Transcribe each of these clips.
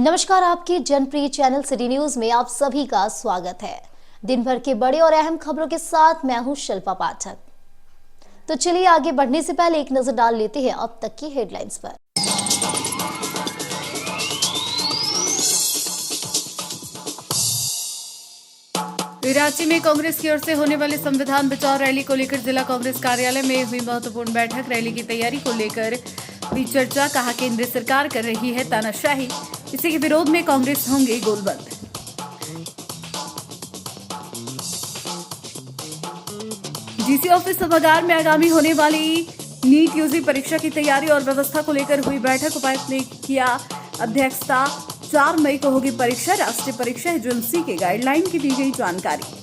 नमस्कार, आपके जनप्रिय channel city news में आप सभी का स्वागत है। दिन भर के बड़े और अहम खबरों के साथ मैं हूं शिल्पा पाठक। तो चलिए आगे बढ़ने से पहले एक नजर डाल लेते हैं अब तक की हेडलाइंस पर। रांची में कांग्रेस की ओर से होने वाली संविधान बचाओ रैली को लेकर जिला कांग्रेस कार्यालय में हुई महत्वपूर्ण बैठक। रैली की तैयारी को लेकर भी चर्चा। कहा केंद्र सरकार कर रही है तानाशाही, इसी के विरोध में कांग्रेस होंगे गोलबंद। डीसी ऑफिस सभागार में आगामी होने वाली नीट यूजी परीक्षा की तैयारी और व्यवस्था को लेकर हुई बैठक। उपायुक्त ने किया अध्यक्षता। 4 मई को होगी परीक्षा। राष्ट्रीय परीक्षा एजेंसी के गाइडलाइन की दी गई जानकारी।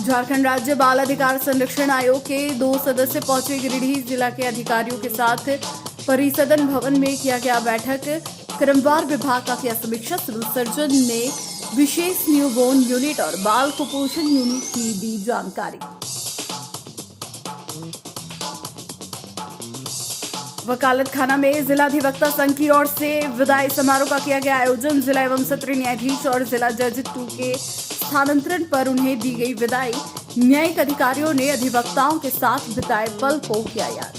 झारखंड राज्य बाल अधिकार संरक्षण आयोग के 2 सदस्य पहुंचे गिरिडीह। जिला के अधिकारियों के साथ परिसदन भवन में किया गया बैठक। क्रमवार विभाग का किया समीक्षा। सिविल सर्जन ने विशेष न्यूबोर्न यूनिट और बाल कुपोषण यूनिट की दी जानकारी। वकालत खाना में जिला अधिवक्ता संघ की ओर से विदाई समारोह का किया गया आयोजन। जिला एवं सत्र न्यायाधीश और जिला जज 2 के स्थानांतरण पर उन्हें दी गई विदाई। न्यायिक अधिकारियों ने अधिवक्ताओं के साथ बिताए पल को किया याद।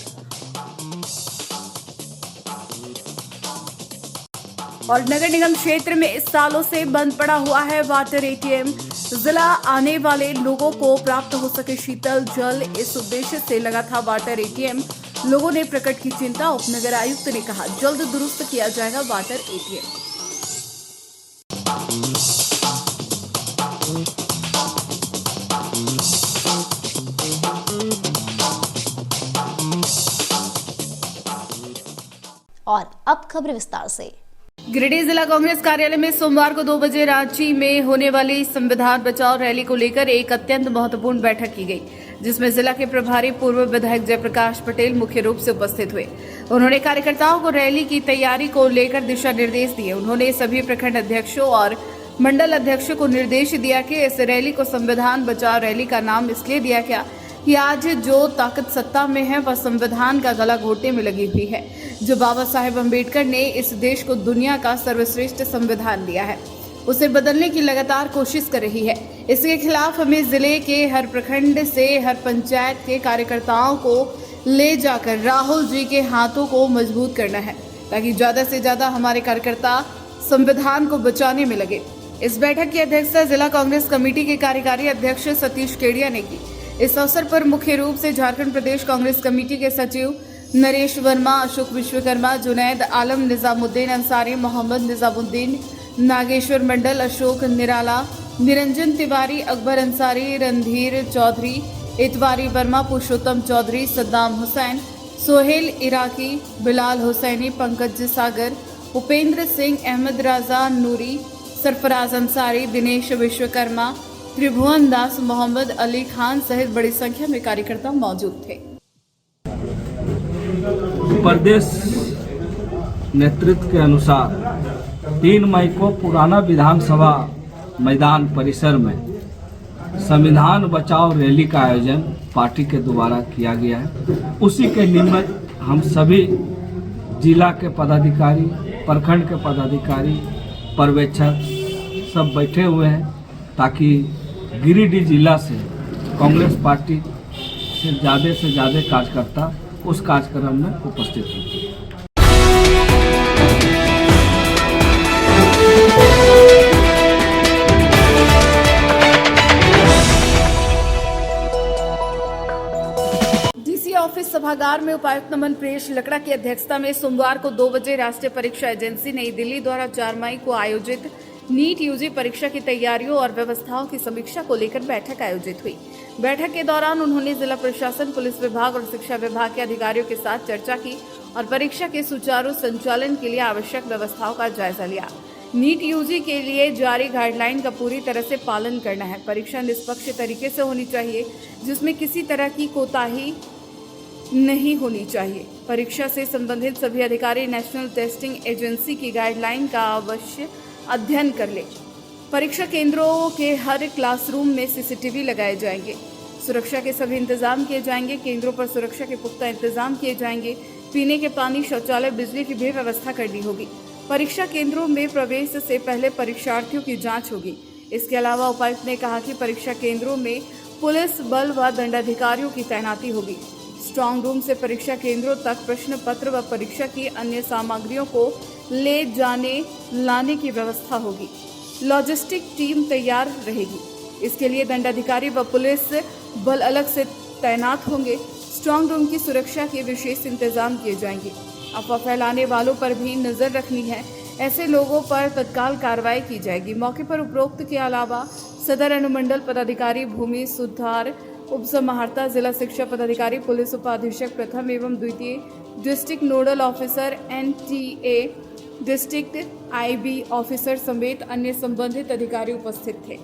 और नगर निगम क्षेत्र में इस सालों से बंद पड़ा हुआ है वाटर एटीएम। जिला आने वाले लोगों को प्राप्त हो सके शीतल जल, इस उद्देश्य से लगा था वाटर एटीएम। लोगों ने प्रकट की चिंता। उपनगर आयुक्त ने कहा जल्द दुरुस्त किया जाएगा वाटर एटीएम। और अब खबर विस्तार से। गिरिडीह जिला कांग्रेस कार्यालय में सोमवार को 2 बजे रांची में होने वाली संविधान बचाओ रैली को लेकर एक अत्यंत महत्वपूर्ण बैठक की गई, जिसमें जिला के प्रभारी पूर्व विधायक जयप्रकाश पटेल मुख्य रूप से उपस्थित हुए। उन्होंने कार्यकर्ताओं को रैली की तैयारी को लेकर दिशा निर्देश दिए। उन्होंने सभी प्रखंड अध्यक्षों और मंडल अध्यक्षों को निर्देश दिया कि इस रैली को संविधान बचाओ रैली का नाम इसलिए दिया गया कि आज जो ताकत सत्ता में है वह संविधान का गला घोटने में लगी हुई है। जो बाबा साहेब अम्बेडकर ने इस देश को दुनिया का सर्वश्रेष्ठ संविधान दिया है, उसे बदलने की लगातार कोशिश कर रही है। इसके खिलाफ हमें जिले के हर प्रखंड से हर पंचायत के कार्यकर्ताओं को ले जाकर राहुल जी के हाथों को मजबूत करना है, ताकि ज्यादा से ज्यादा हमारे कार्यकर्ता संविधान को बचाने में लगे। इस बैठक की अध्यक्षता जिला कांग्रेस कमेटी के कार्यकारी अध्यक्ष सतीश केडिया ने की। इस अवसर पर मुख्य रूप से झारखंड प्रदेश कांग्रेस कमेटी के सचिव नरेश वर्मा, अशोक विश्वकर्मा, जुनैद आलम, निजामुद्दीन अंसारी, मोहम्मद निजामुद्दीन, नागेश्वर मंडल, अशोक निराला, निरंजन तिवारी, अकबर अंसारी, रणधीर चौधरी, इतवारी वर्मा, पुरुषोत्तम चौधरी, सद्दाम हुसैन, सोहेल इराकी, बिलाल हुसैनी, पंकज सागर, उपेंद्र सिंह, अहमद राजा नूरी, सरफराज अंसारी, दिनेश विश्वकर्मा, त्रिभुवन दास, मोहम्मद अली खान सहित बड़ी संख्या में कार्यकर्ता मौजूद थे। प्रदेश नेतृत्व के अनुसार 3 मई को पुराना विधानसभा मैदान परिसर में संविधान बचाओ रैली का आयोजन पार्टी के द्वारा किया गया है। उसी के निमित्त हम सभी जिला के पदाधिकारी, प्रखंड के पदाधिकारी, पर्यवेक्षक सब बैठे हुए हैं, ताकि गिरिडीह जिला से कांग्रेस पार्टी से ज़्यादा कार्यकर्ता उस कार्यक्रम में उपस्थित होंगे। डीसी ऑफिस सभागार में उपायुक्त नमन प्रेष लकड़ा की अध्यक्षता में सोमवार को 2 बजे राष्ट्रीय परीक्षा एजेंसी नई दिल्ली द्वारा 4 मई को आयोजित नीट यूजी परीक्षा की तैयारियों और व्यवस्थाओं की समीक्षा को लेकर बैठक आयोजित हुई। बैठक के दौरान उन्होंने जिला प्रशासन, पुलिस विभाग और शिक्षा विभाग के अधिकारियों के साथ चर्चा की और परीक्षा के सुचारू संचालन के लिए आवश्यक व्यवस्थाओं का जायजा लिया। नीट यूजी के लिए जारी गाइडलाइन का पूरी तरह से पालन करना है। परीक्षा निष्पक्ष तरीके से होनी चाहिए, जिसमें किसी तरह की कोताही नहीं होनी चाहिए। परीक्षा से संबंधित सभी अधिकारी नेशनल टेस्टिंग एजेंसी की गाइडलाइन का अवश्य अध्ययन कर ले। परीक्षा केंद्रों के हर क्लासरूम में सीसीटीवी लगाए जाएंगे। सुरक्षा के सभी इंतजाम किए जाएंगे। केंद्रों पर सुरक्षा के पुख्ता इंतजाम किए जाएंगे। पीने के पानी, शौचालय, बिजली की भी व्यवस्था करनी होगी। परीक्षा केंद्रों में प्रवेश से पहले परीक्षार्थियों की जांच होगी। इसके अलावा उपायुक्त ने कहा कि परीक्षा केंद्रों में पुलिस बल व दंडाधिकारियों की तैनाती होगी। स्ट्रांग रूम से परीक्षा केंद्रों तक प्रश्न पत्र व परीक्षा की अन्य सामग्रियों को ले जाने लाने की व्यवस्था होगी। लॉजिस्टिक टीम तैयार रहेगी। इसके लिए दंडाधिकारी व पुलिस बल अलग से तैनात होंगे। स्ट्रांग रूम की सुरक्षा के विशेष इंतजाम किए जाएंगे। अफवाह फैलाने वालों पर भी नजर रखनी है। ऐसे लोगों पर तत्काल कार्रवाई की जाएगी। मौके पर उपरोक्त के अलावा सदर अनुमंडल पदाधिकारी भूमि सुधार, उप समाहर्ता, जिला शिक्षा पदाधिकारी, पुलिस उपाधीक्षक प्रथम एवं द्वितीय, district nodal officer, NTA, district IB officer समेत अन्य संबंधित अधिकारी उपस्थित थे।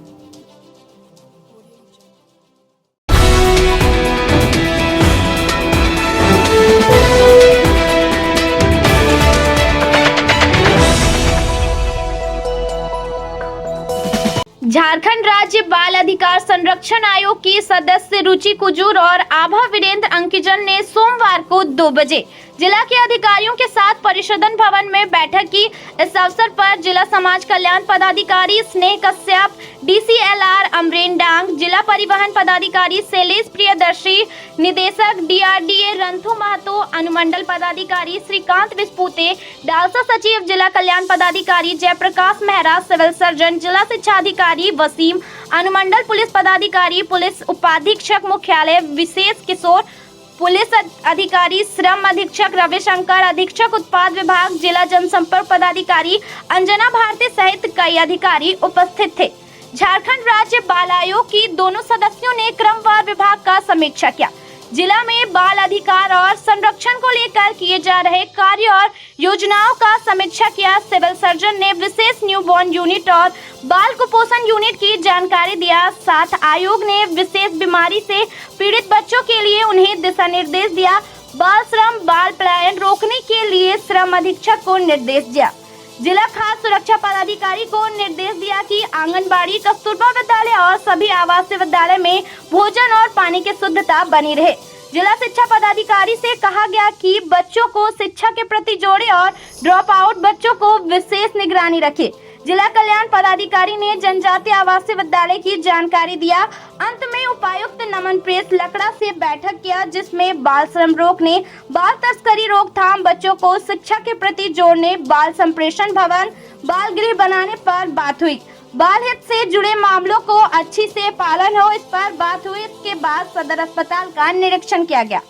झारखंड राज्य बाल अधिकार संरक्षण आयोग की सदस्य रुचि कुजूर और आभा वीरेंद्र अंकिजन ने सोमवार को 2 बजे जिला के अधिकारियों के साथ परिषदन भवन में बैठक की। इस अवसर पर जिला समाज कल्याण पदाधिकारी स्नेह कश्यप, DCLR अमरेन डांग, जिला परिवहन पदाधिकारी शैलेश प्रियदर्शी, निदेशक DRDA रंथु महतो, अनुमंडल पदाधिकारी श्रीकांत विस्पुते, डालसा सचिव जिला कल्याण पदाधिकारी जयप्रकाश मेहरा, सिविल सर्जन, जिला शिक्षा अधिकारी वसीम, अनुमंडल पुलिस पदाधिकारी, पुलिस उपाधीक्षक मुख्यालय विशेष किशोर, पुलिस अधिकारी श्रम अधीक्षक रविशंकर, अधीक्षक उत्पाद विभाग, जिला जनसंपर्क पदाधिकारी अंजना भारती सहित कई अधिकारी उपस्थित थे। झारखंड राज्य बाल आयोग की दोनों सदस्यों ने क्रमवार विभाग का समीक्षा किया। जिला में बाल अधिकार और संरक्षण को लेकर किए जा रहे कार्य और योजनाओं का समीक्षा किया। सिविल सर्जन ने विशेष न्यूबॉर्न यूनिट और बाल कुपोषण यूनिट की जानकारी दिया। साथ आयोग ने विशेष बीमारी से पीड़ित बच्चों के लिए उन्हें दिशा निर्देश दिया। बाल श्रम, बाल पलायन रोकने के लिए श्रम अधीक्षक को निर्देश दिया। जिला खाद्य सुरक्षा पदाधिकारी को निर्देश दिया कि आंगनबाड़ी, कस्तूरबा विद्यालय और सभी आवासीय विद्यालय में भोजन और पानी की शुद्धता बनी रहे। जिला शिक्षा पदाधिकारी से कहा गया कि बच्चों को शिक्षा के प्रति जोड़े और ड्रॉप आउट बच्चों को विशेष निगरानी रखे। जिला कल्याण पदाधिकारी ने जनजातीय आवासीय विद्यालय की जानकारी दिया। अंत में उपायुक्त नमन प्रेस लकड़ा से बैठक किया, जिसमें बाल श्रम रोकने, बाल तस्करी रोकथाम, बच्चों को शिक्षा के प्रति जोड़ने, बाल संप्रेषण भवन, बाल गृह बनाने पर बात हुई। बाल हित से जुड़े मामलों को अच्छी से पालन हो, इस पर बात हुई। इसके बाद सदर अस्पताल का निरीक्षण किया गया।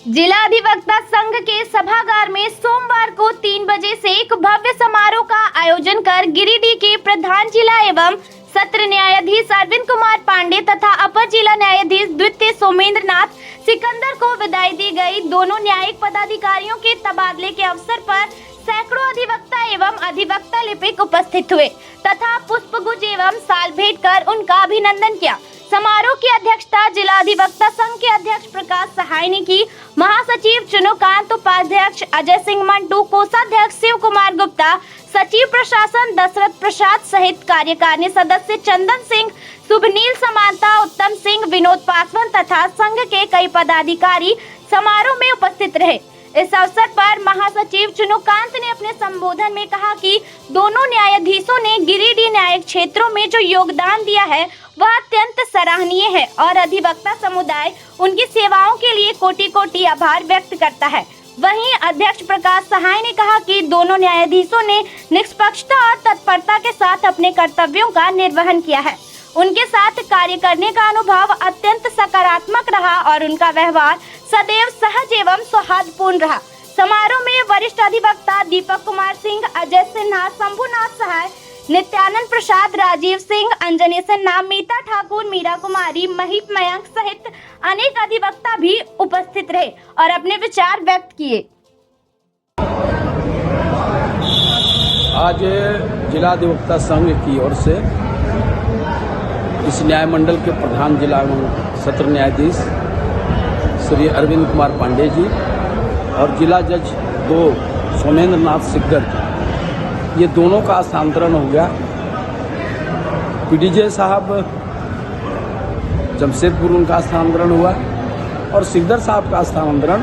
जिला अधिवक्ता संघ के सभागार में सोमवार को 3 बजे से एक भव्य समारोह का आयोजन कर गिरिडीह के प्रधान जिला एवं सत्र न्यायाधीश अरविंद कुमार पांडे तथा अपर जिला न्यायाधीश द्वितीय सोमेंद्र नाथ सिकंदर को विदाई दी गई। दोनों न्यायिक पदाधिकारियों के तबादले के अवसर पर सैकड़ों अधिवक्ता एवं अधिवक्ता लिपिक उपस्थित हुए तथा पुष्पगुच्छ एवं साल भेंट कर उनका अभिनंदन किया। समारोह की अध्यक्षता जिला अधिवक्ता संघ के अध्यक्ष प्रकाश सहाय ने की। महासचिव चुनुकांत, उपाध्यक्ष अजय सिंह मंटू, कोषाध्यक्ष शिव कुमार गुप्ता, सचिव प्रशासन दशरथ प्रसाद सहित कार्यकारिणी सदस्य चंदन सिंह, शुभनील समांता, उत्तम सिंह, विनोद पासवान तथा संघ के कई पदाधिकारी समारोह में उपस्थित रहे। इस अवसर पर महासचिव चुनुकांत ने अपने संबोधन में कहा कि दोनों न्यायाधीशों ने गिरिडीह न्यायिक क्षेत्रों में जो योगदान दिया है वह अत्यंत सराहनीय है और अधिवक्ता समुदाय उनकी सेवाओं के लिए कोटि कोटि आभार व्यक्त करता है। वहीं अध्यक्ष प्रकाश सहाय ने कहा कि दोनों न्यायाधीशों ने निष्पक्षता और तत्परता के साथ अपने कर्तव्यों का निर्वहन किया है। उनके साथ कार्य करने का अनुभव अत्यंत सकारात्मक रहा और उनका व्यवहार सदैव सहज एवं सौहार्दपूर्ण रहा। समारोह में वरिष्ठ अधिवक्ता दीपक कुमार सिंह, अजय सिन्हा, शंभुनाथ सहाय, नित्यानंद प्रसाद, राजीव सिंह, अंजनी सिन्हा, मीता ठाकुर, मीरा कुमारी, महीप मयंक सहित अनेक अधिवक्ता भी उपस्थित रहे और अपने विचार व्यक्त किए। आज जिला अधिवक्ता संघ की ओर से इस न्याय मंडल के प्रधान जिला एवं सत्र न्यायाधीश श्री अरविंद कुमार पांडे जी और जिला जज 2 सोमेंद्र नाथ सिकदर जी, ये दोनों का स्थानांतरण हो गया। पीडीजे साहब जमशेदपुर, उनका स्थानांतरण हुआ और सिकदर साहब का स्थानांतरण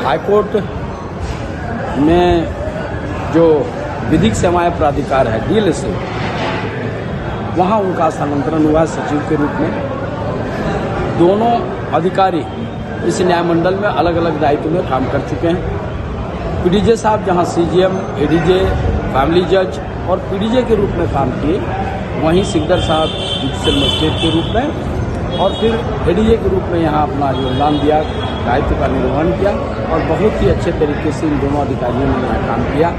हाईकोर्ट में जो विधिक सेवाएं प्राधिकार है DLSA, वहाँ उनका स्थानांतरण हुआ सचिव के रूप में। दोनों अधिकारी इस न्यायमंडल में अलग अलग दायित्व में काम कर चुके हैं। पीडीजे साहब जहाँ CGM, ADJ, फैमिली जज और पीडीजे के रूप में काम किए, वहीं सिकदर साहब जुडिशियल मजिस्ट्रेट के रूप में और फिर ADJ के रूप में यहाँ अपना योगदान दिया, दायित्व का निर्वहन किया और बहुत ही अच्छे तरीके से इन दोनों अधिकारियों ने यहाँ काम किया।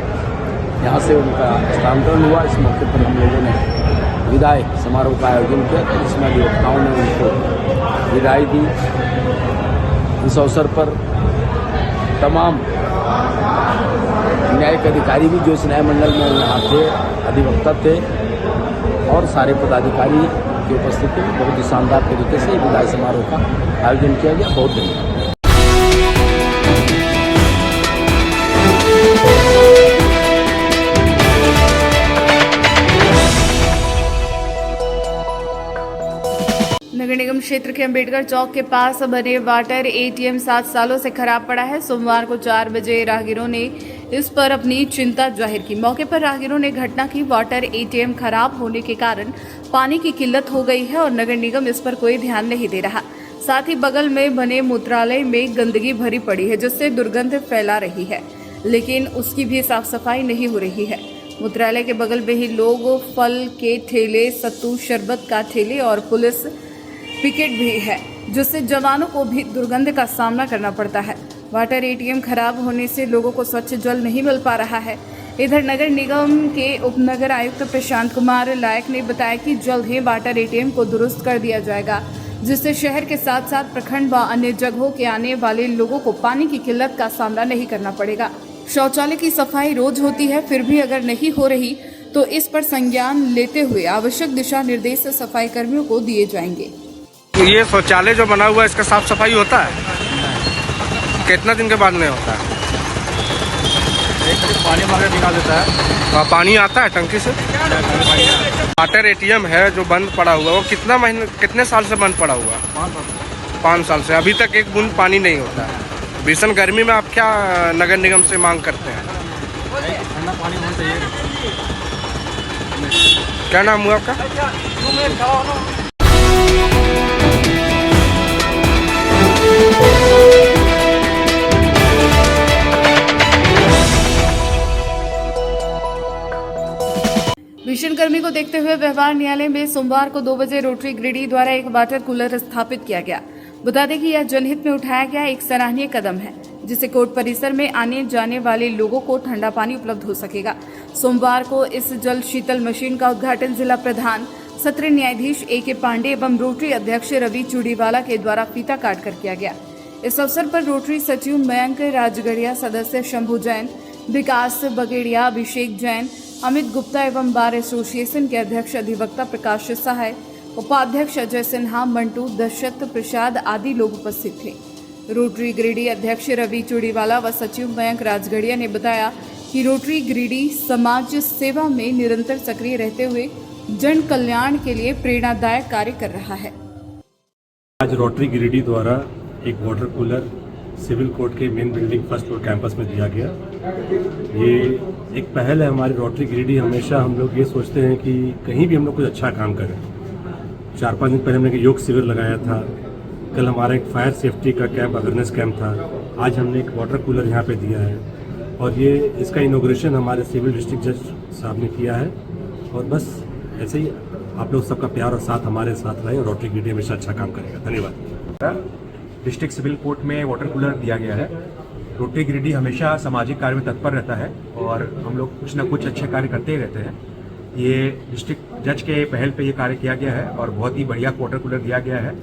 यहाँ से उनका स्थानांतरण हुआ। इस मौके पर हम लोगों ने विदाई समारोह का आयोजन किया था, जिसमें अधिवक्ताओं ने उनको विदाई दी। इस अवसर पर तमाम न्यायिक अधिकारी भी जो इस न्यायमंडल में यहाँ थे, अधिवक्ता थे और सारे पदाधिकारी की उपस्थिति में बहुत ही शानदार तरीके से विदाई समारोह का आयोजन किया गया। बहुत धन्यवाद। नगर निगम क्षेत्र के अंबेडकर चौक के पास बने वाटर ATM 7 सालों से खराब पड़ा है। सोमवार को 4 बजे राहगीरों ने इस पर अपनी चिंता जाहिर की। मौके पर राहगीरों ने घटना की। वाटर ATM खराब होने के कारण पानी की किल्लत हो गई है और नगर निगम इस पर कोई ध्यान नहीं दे रहा। साथ ही बगल में बने मूत्रालय में गंदगी भरी पड़ी है, जिससे दुर्गंध फैला रही है, लेकिन उसकी भी साफ सफाई नहीं हो रही है। मूत्रालय के बगल में ही लोग फल के ठेले, सत्तू शरबत का ठेले और पुलिस पिकेट भी है, जिससे जवानों को भी दुर्गंध का सामना करना पड़ता है। वाटर ATM खराब होने से लोगों को स्वच्छ जल नहीं मिल पा रहा है। इधर नगर निगम के उपनगर आयुक्त प्रशांत कुमार लायक ने बताया कि जल्द ही वाटर ATM को दुरुस्त कर दिया जाएगा, जिससे शहर के साथ साथ प्रखंड व अन्य जगहों के आने वाले लोगों को पानी की किल्लत का सामना नहीं करना पड़ेगा। शौचालय की सफाई रोज होती है, फिर भी अगर नहीं हो रही तो इस पर संज्ञान लेते हुए आवश्यक दिशा निर्देश सफाई कर्मियों को दिए जाएंगे। ये शौचालय जो बना हुआ है, इसका साफ सफाई होता है? कितना दिन के बाद नहीं होता है? पानी मार के निकाल देता है। पानी आता है टंकी से? वाटर ATM है जो बंद पड़ा हुआ, वो कितने साल से बंद पड़ा हुआ? 5 साल से। अभी तक एक बूंद पानी नहीं होता है। भीषण गर्मी में आप क्या नगर निगम से मांग करते हैं? ठंडा पानी होना चाहिए। क्या नाम हुआ आपका? भीषण गर्मी को देखते हुए व्यवहार न्यायालय में सोमवार को 2 बजे रोटरी गिरिडीह द्वारा एक वाटर कूलर स्थापित किया गया। बता दें कि यह जनहित में उठाया गया एक सराहनीय कदम है, जिससे कोर्ट परिसर में आने जाने वाले लोगों को ठंडा पानी उपलब्ध हो सकेगा। सोमवार को इस जल शीतल मशीन का उद्घाटन जिला प्रधान सत्र न्यायाधीश AK पांडे एवं रोटरी अध्यक्ष रवि चूड़ीवाला के द्वारा फीता काट कर किया गया। इस अवसर पर रोटरी सचिव मयंक राजगढ़िया, सदस्य शंभू जैन, विकास बगेड़िया, अभिषेक जैन, अमित गुप्ता एवं बार एसोसिएशन के अध्यक्ष अधिवक्ता प्रकाश सहाय, उपाध्यक्ष अजय सिन्हा, मंटू, दशरथ प्रसाद आदि लोग उपस्थित थे। रोटरी गिरिडीह अध्यक्ष रवि चूड़ीवाला व सचिव मयंक राजगढ़िया ने बताया कि रोटरी गिरिडीह समाज सेवा में निरंतर सक्रिय रहते हुए जन कल्याण के लिए प्रेरणादायक कार्य कर रहा है। आज रोटरी गिरिडीह द्वारा एक वाटर कूलर सिविल कोर्ट के main building first floor campus में दिया गया। ये एक पहल है हमारे रोटरी गिरिडीह। हमेशा हम लोग ये सोचते हैं कि कहीं भी हम लोग कुछ अच्छा काम करें। 4-5 दिन पहले हमने एक योग शिविर लगाया था। कल हमारा एक फायर सेफ्टी का कैंप, अवेयरनेस कैंप था। आज हमने एक वाटर कूलर यहाँ पे दिया है और ये इसका इनॉग्रेशन हमारे सिविल डिस्ट्रिक्ट जज साहब ने किया है। और बस ऐसे ही आप लोग सबका प्यार और साथ हमारे साथ रहे और रोटरी गिरिडीह हमेशा अच्छा काम करेगा। धन्यवाद। डिस्ट्रिक्ट सिविल कोर्ट में वाटर कूलर दिया गया है। रोटरी गिरिडीह हमेशा सामाजिक कार्य में तत्पर रहता है और हम लोग कुछ न कुछ अच्छे कार्य करते ही रहते हैं। ये डिस्ट्रिक्ट जज के पहल पे ये कार्य किया गया है और बहुत ही बढ़िया वाटर कूलर दिया गया है।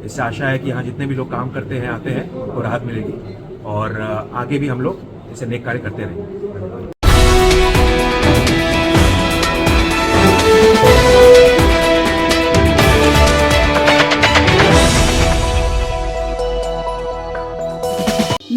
इससे आशा है कि यहाँ जितने भी लोग काम करते हैं, आते हैं, उनको राहत मिलेगी और आगे भी हम लोग इसे नेक कार्य करते रहेंगे।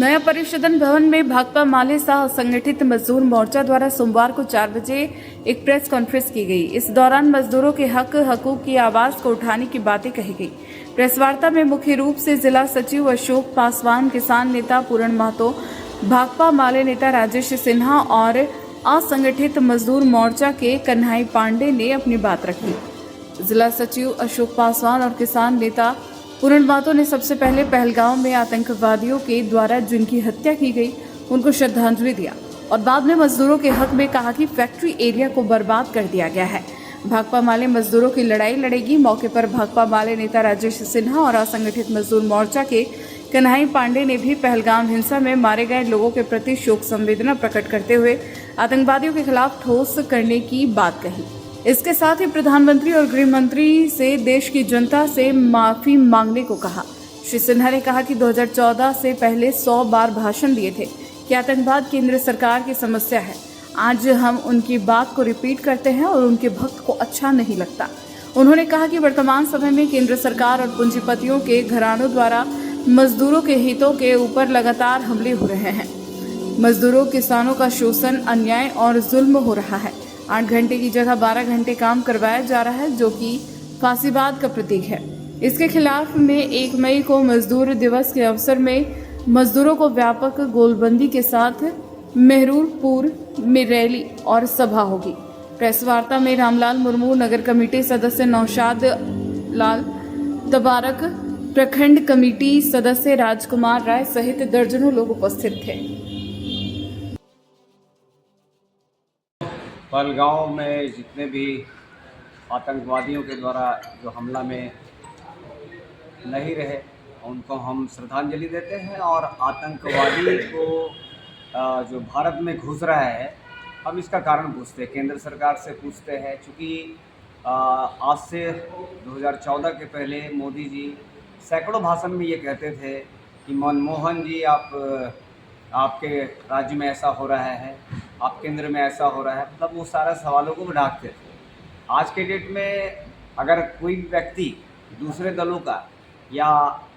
नया परिषदन भवन में भाकपा माले सह संगठित मजदूर मोर्चा द्वारा सोमवार को 4 बजे एक प्रेस कॉन्फ्रेंस की गई। इस दौरान मजदूरों के हकूक की आवाज को उठाने की बातें कही गई। प्रेस वार्ता में मुख्य रूप से जिला सचिव अशोक पासवान, किसान नेता पूरण महतो, भाकपा माले नेता राजेश सिन्हा और असंगठित मजदूर मोर्चा के कन्हई पांडे ने अपनी बात रखी। जिला सचिव अशोक पासवान और किसान नेता पूरण महतो ने सबसे पहले पहलगांव में आतंकवादियों के द्वारा जिनकी हत्या की गई उनको श्रद्धांजलि दिया और बाद में मजदूरों के हक में कहा कि फैक्ट्री एरिया को बर्बाद कर दिया गया है। भाकपा माले मजदूरों की लड़ाई लड़ेगी। मौके पर भाकपा माले नेता राजेश सिन्हा और असंगठित मजदूर मोर्चा के कन्हई पांडे ने भी पहलगाम हिंसा में मारे गए लोगों के प्रति शोक संवेदना प्रकट करते हुए आतंकवादियों के खिलाफ ठोस करने की बात कही। इसके साथ ही प्रधानमंत्री और गृह मंत्री से देश की जनता से माफी मांगने को कहा। श्री सिन्हा ने कहा कि 2014 से पहले 100 बार भाषण दिए थे कि आतंकवाद केंद्र सरकार की समस्या है। आज हम उनकी बात को रिपीट करते हैं और उनके भक्त को अच्छा नहीं लगता। उन्होंने कहा कि वर्तमान समय में केंद्र सरकार और पूंजीपतियों के घरानों द्वारा मजदूरों के हितों के ऊपर लगातार हमले हो रहे हैं। मजदूरों, किसानों का शोषण, अन्याय और जुल्म हो रहा है। 8 घंटे की जगह 12 घंटे काम करवाया जा रहा है, जो कि फांसीवाद का प्रतीक है। इसके खिलाफ में 1 मई को मजदूर दिवस के अवसर में मजदूरों को व्यापक गोलबंदी के साथ मेहरूरपुर में रैली और सभा होगी। प्रेस वार्ता में रामलाल मुर्मू, नगर कमेटी सदस्य नौशाद लाल तबारक, प्रखंड कमेटी सदस्य राजकुमार राय सहित दर्जनों लोग उपस्थित थे। पहलगांव में जितने भी आतंकवादियों के द्वारा जो हमला में नहीं रहे उनको हम श्रद्धांजलि देते हैं और आतंकवादी को जो भारत में घुस रहा है हम इसका कारण पूछते हैं, केंद्र सरकार से पूछते हैं। चूँकि आज से 2014 के पहले मोदी जी सैकड़ों भाषण में ये कहते थे कि मनमोहन जी आपके राज्य में ऐसा हो रहा है, आप केंद्र में ऐसा हो रहा है, मतलब वो सारे सवालों को ढांकते थे। आज के डेट में अगर कोई व्यक्ति दूसरे दलों का या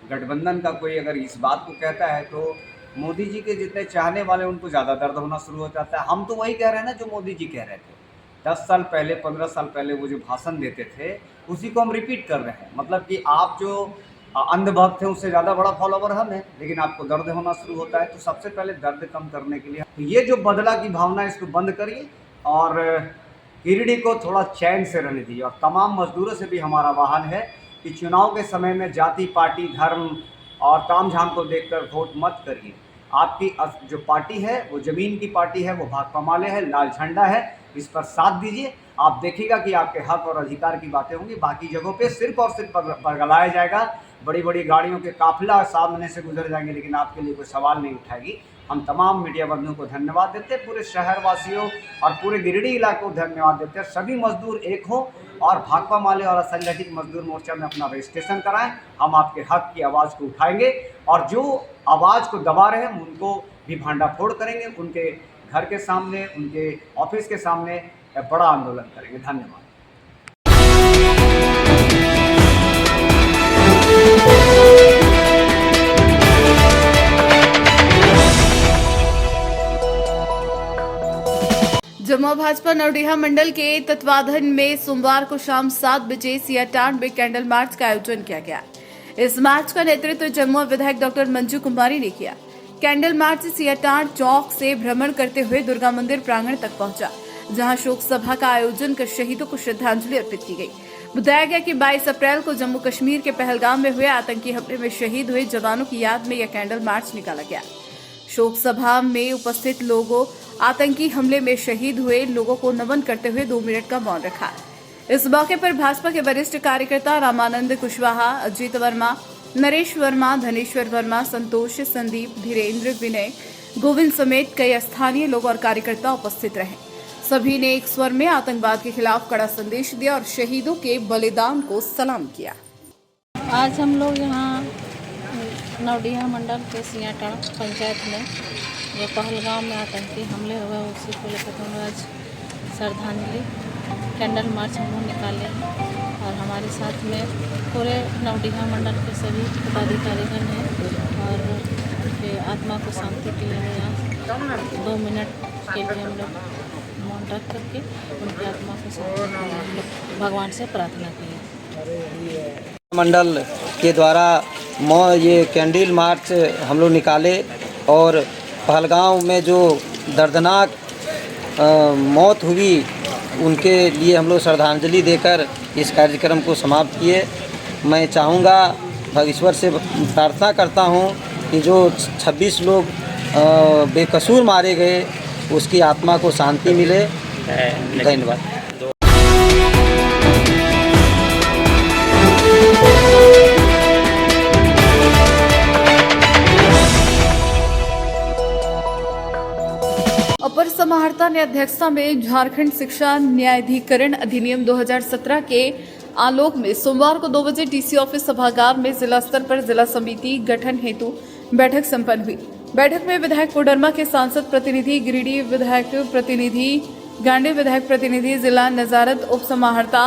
गठबंधन का कोई अगर इस बात को कहता है तो मोदी जी के जितने चाहने वाले उनको ज़्यादा दर्द होना शुरू हो जाता है। हम तो वही कह रहे हैं ना जो मोदी जी कह रहे थे 10 साल पहले, 15 साल पहले वो जो भाषण देते थे उसी को हम रिपीट कर रहे हैं। मतलब कि आप जो अंधभक्त हैं उससे ज़्यादा बड़ा फॉलोवर हम हैं, लेकिन आपको दर्द होना शुरू होता है। तो सबसे पहले दर्द कम करने के लिए तो ये जो बदला की भावना है इसको बंद करिए और गिरिडीह को थोड़ा चैन से रहने दीजिए। और तमाम मजदूरों से भी हमारा आह्वान है कि चुनाव के समय में जाति, पार्टी, धर्म और तामझाम को देखकर वोट मत करिए। आपकी जो पार्टी है वो ज़मीन की पार्टी है, वो भाकपा माले है, लाल झंडा है, इस पर साथ दीजिए। आप देखिएगा कि आपके हक और अधिकार की बातें होंगी। बाकी जगहों पे सिर्फ और सिर्फ बरगलाया जाएगा, बड़ी बड़ी गाड़ियों के काफिला सामने से गुजर जाएंगे, लेकिन आपके लिए कोई सवाल नहीं उठाएगी। हम तमाम मीडिया बंधुओं को धन्यवाद देते हैं, पूरे शहरवासियों और पूरे गिरिडीह इलाके को धन्यवाद देते हैं। सभी मजदूर एक हो और भाकपा माले और असंगठित मजदूर मोर्चा में अपना रजिस्ट्रेशन कराएं। हम आपके हक की आवाज़ को उठाएंगे और जो आवाज़ को दबा रहे हैं उनको भी भांडाफोड़ करेंगे, उनके घर के सामने, उनके ऑफिस के सामने बड़ा आंदोलन करेंगे। धन्यवाद। जमुआ भाजपा नवडीहा मंडल के तत्वाधान में सोमवार को शाम 7 बजे सियाटांड में कैंडल मार्च का आयोजन किया गया। इस मार्च का नेतृत्व जमुआ विधायक डॉक्टर मंजू कुमारी ने किया। कैंडल मार्च सियाटांड चौक से भ्रमण करते हुए दुर्गा मंदिर प्रांगण तक पहुंचा, जहां शोक सभा का आयोजन कर शहीदों को श्रद्धांजलि अर्पित की गई। बताया गया कि 22 अप्रैल को जम्मू कश्मीर के पहलगाम में हुए आतंकी हमले में शहीद हुए जवानों की याद में यह कैंडल मार्च निकाला गया। शोक सभा में उपस्थित लोगों आतंकी हमले में शहीद हुए लोगों को नमन करते हुए 2 मिनट का मौन रखा। इस मौके पर भाजपा के वरिष्ठ कार्यकर्ता रामानंद कुशवाहा, अजीत वर्मा, नरेश वर्मा, धनेश्वर वर्मा, संतोष, संदीप, धीरेन्द्र, विनय, गोविंद समेत कई स्थानीय लोग और कार्यकर्ता उपस्थित रहे। सभी ने एक स्वर में आतंकवाद के खिलाफ कड़ा संदेश दिया और शहीदों के बलिदान को सलाम किया। आज हम लोग यहाँ नवडीहा मंडल के सियाटांड पंचायत में जो पहलगाम में आतंकी हमले हुए उसी को लेकर हम आज श्रद्धांजलि कैंडल मार्च हम लोग निकाले हैं और हमारे साथ में पूरे नवडीहा मंडल के सभी पदाधिकारीगण हैं और उनके आत्मा को शांति के लिए यहाँ 2 मिनट के लिए हम लोग मौन रख करके उनकी आत्मा को शांति के लिए हम लोग भगवान से प्रार्थना किए। मंडल के द्वारा ये कैंडल मार्च हम लोग निकाले और पहलगांव में जो दर्दनाक मौत हुई उनके लिए हम लोग श्रद्धांजलि देकर इस कार्यक्रम को समाप्त किए। मैं चाहूँगा, ईश्वर से प्रार्थना करता हूँ कि जो 26 लोग बेकसूर मारे गए उसकी आत्मा को शांति मिले। धन्यवाद। अपर समाहर्ता ने अध्यक्षता में झारखंड शिक्षा न्यायाधिकरण अधिनियम 2017 के आलोक में सोमवार को 2 बजे डीसी ऑफिस सभागार में जिला स्तर पर जिला समिति गठन हेतु बैठक संपन्न हुई। बैठक में विधायक कोडरमा के सांसद प्रतिनिधि, गिरिडीह विधायक प्रतिनिधि, गांडी विधायक प्रतिनिधि, जिला नजारत उप समाहर्ता,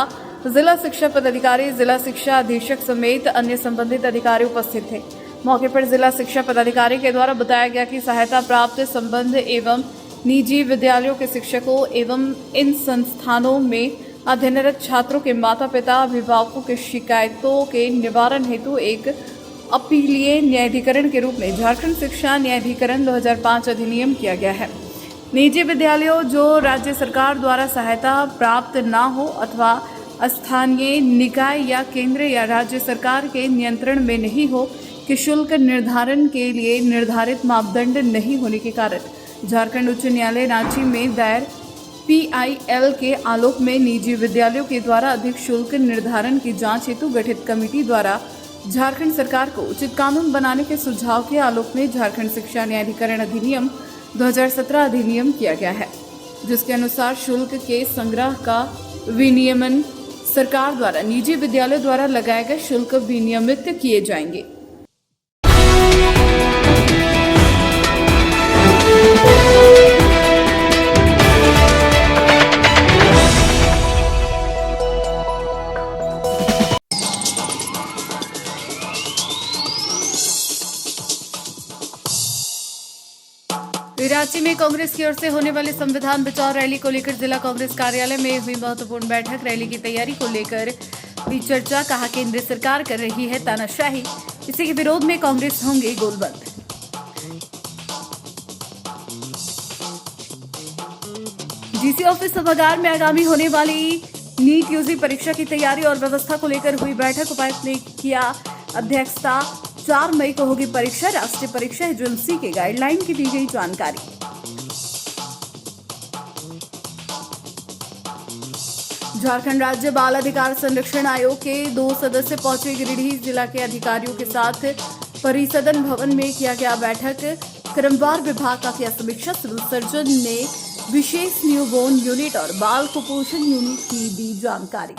जिला शिक्षा पदाधिकारी, जिला शिक्षा अधीक्षक समेत अन्य संबंधित अधिकारी उपस्थित थे। मौके पर जिला शिक्षा पदाधिकारी के द्वारा बताया गया कि सहायता प्राप्त संबंध एवं निजी विद्यालयों के शिक्षकों एवं इन संस्थानों में अध्ययनरत छात्रों के माता पिता, अभिभावकों के शिकायतों के निवारण हेतु एक अपीलीय न्यायाधिकरण के रूप में झारखंड शिक्षा न्यायाधिकरण 2005 अधिनियम किया गया है। निजी विद्यालयों जो राज्य सरकार द्वारा सहायता प्राप्त न हो अथवा स्थानीय निकाय या केंद्र या राज्य सरकार के नियंत्रण में नहीं हो कि शुल्क निर्धारण के लिए निर्धारित मापदंड नहीं होने के कारण झारखंड उच्च न्यायालय रांची में दायर PIL के आलोक में निजी विद्यालयों के द्वारा अधिक शुल्क निर्धारण की जांच हेतु गठित कमेटी द्वारा झारखंड सरकार को उचित कानून बनाने के सुझाव के आलोक में झारखंड शिक्षा न्यायाधिकरण अधिनियम 2017 अधिनियम किया गया है, जिसके अनुसार शुल्क के संग्रह का विनियमन सरकार द्वारा निजी विद्यालय द्वारा लगाए गए शुल्क विनियमित किए जाएंगे। रांची में कांग्रेस की ओर से होने वाली संविधान बचाओ रैली को लेकर जिला कांग्रेस कार्यालय में हुई महत्वपूर्ण बैठक। रैली की तैयारी को लेकर भी चर्चा। कहा, केंद्र सरकार कर रही है तानाशाही, इसी के विरोध में कांग्रेस होंगे गोलबंद। डीसी ऑफिस सभागार में आगामी होने वाली नीट यूजी परीक्षा की तैयारी और व्यवस्था को लेकर हुई बैठक। उपायुक्त ने किया अध्यक्षता। 4 मई को होगी परीक्षा। राष्ट्रीय परीक्षा एजेंसी के गाइडलाइन की दी गई जानकारी। झारखंड राज्य बाल अधिकार संरक्षण आयोग के 2 सदस्य पहुंचे गिरिडीह। जिला के अधिकारियों के साथ परिसदन भवन में किया गया बैठक। क्रमवार विभाग का किया समीक्षा। सिविल सर्जन ने विशेष न्यूबोर्न यूनिट और बाल कुपोषण यूनिट की दी जानकारी।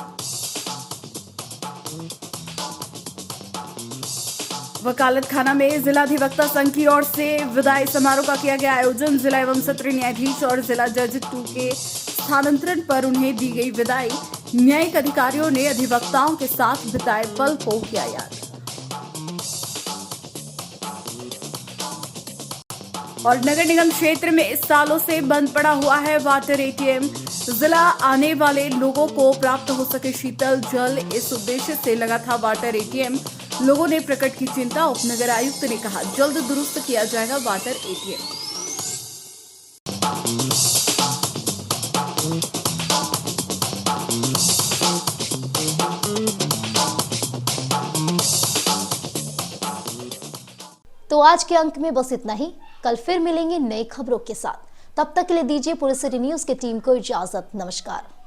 वकालत खाना में जिला अधिवक्ता संघ की ओर से विदाई समारोह का किया गया आयोजन। जिला एवं सत्र न्यायाधीश और जिला जज 2 के स्थानांतरण पर उन्हें दी गई विदाई। न्यायिक अधिकारियों ने अधिवक्ताओं के साथ बिताए पल को किया याद। और नगर निगम क्षेत्र में इस सालों से बंद पड़ा हुआ है वाटर ATM। जिला आने वाले लोगों को प्राप्त हो सके शीतल जल, इस उद्देश्य से लगा था वाटर ATM। लोगों ने प्रकट की चिंता। उपनगर आयुक्त ने कहा, जल्द दुरुस्त किया जाएगा वाटर ATM। तो आज के अंक में बस इतना ही। कल फिर मिलेंगे नई खबरों के साथ। तब तक के लिए दीजिए पूरे सिटी न्यूज की टीम को इजाजत। नमस्कार।